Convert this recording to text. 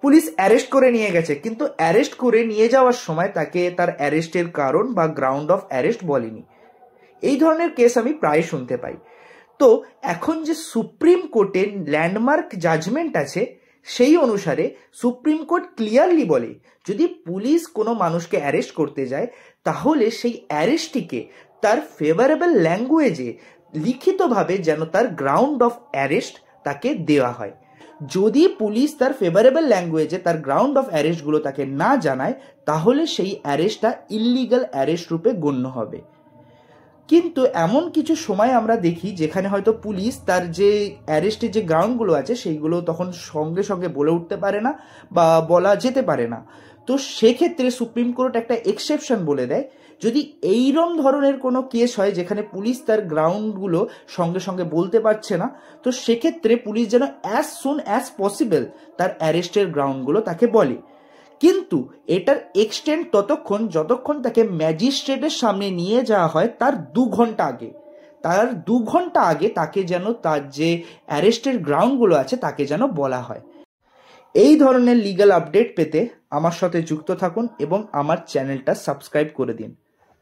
Police arrest করে নিয়ে গেছে, কিন্তু অ্যারেস্ট করে নিয়ে যাওয়ার সময় তাকে তার অ্যারেস্টের কারণ বা গ্রাউন্ড অফ অ্যারেস্ট বলেনি। এই ধরনের কেস আমি প্রায় শুনতে পাই। তো এখন যে সুপ্রিম কোর্টের ল্যান্ডমার্ক জাজমেন্ট আছে, সেই অনুসারে সুপ্রিম কোর্ট ক্লিয়ারলি বলে যদি পুলিশ কোনো মানুষকে অ্যারেস্ট করতে যায় তাহলে সেই অ্যারেস্টটিকে তার ফেভারেবল ল্যাঙ্গুয়েজে লিখিতভাবে যেন তার গ্রাউন্ড অফ অ্যারেস্ট তাকে দেওয়া হয়। যদি পুলিশ তার ফেভারেবল ল্যাঙ্গুয়েজে তার গ্রাউন্ড অফ অ্যারেস্টগুলো তাকে না জানায় তাহলে সেই অ্যারেস্টটা ইললিগাল অ্যারেস্ট রূপে গণ্য হবে। কিন্তু এমন কিছু সময় আমরা দেখি যেখানে হয়তো পুলিশ তার যে অ্যারেস্টের যে গ্রাউন্ডগুলো আছে সেইগুলো তখন সঙ্গে সঙ্গে বলে উঠতে পারে না বা বলা যেতে পারে না। তো সেক্ষেত্রে সুপ্রিম কোর্ট একটা এক্সেপশন বলে দেয়, যদি এইরকম ধরনের কোনো কেস হয় যেখানে পুলিশ তার গ্রাউন্ডগুলো সঙ্গে সঙ্গে বলতে পারছে না, তো সেক্ষেত্রে পুলিশ যেন অ্যাজ সুন অ্যাজ পসিবল তার অ্যারেস্টের গ্রাউন্ডগুলো তাকে বলে। কিন্তু এটার এক্সটেন্ড ততক্ষণ যতক্ষণ তাকে ম্যাজিস্ট্রেটের সামনে নিয়ে যাওয়া হয় তার 2 ঘন্টা আগে। তার 2 ঘন্টা আগে তাকে যেন তার যে অ্যারেস্টের গ্রাউন্ডগুলো আছে তাকে যেন বলা হয়। এই ধরনের লিগ্যাল আপডেট পেতে আমার সাথে যুক্ত থাকুন এবং আমার চ্যানেলটা সাবস্ক্রাইব করে দিন।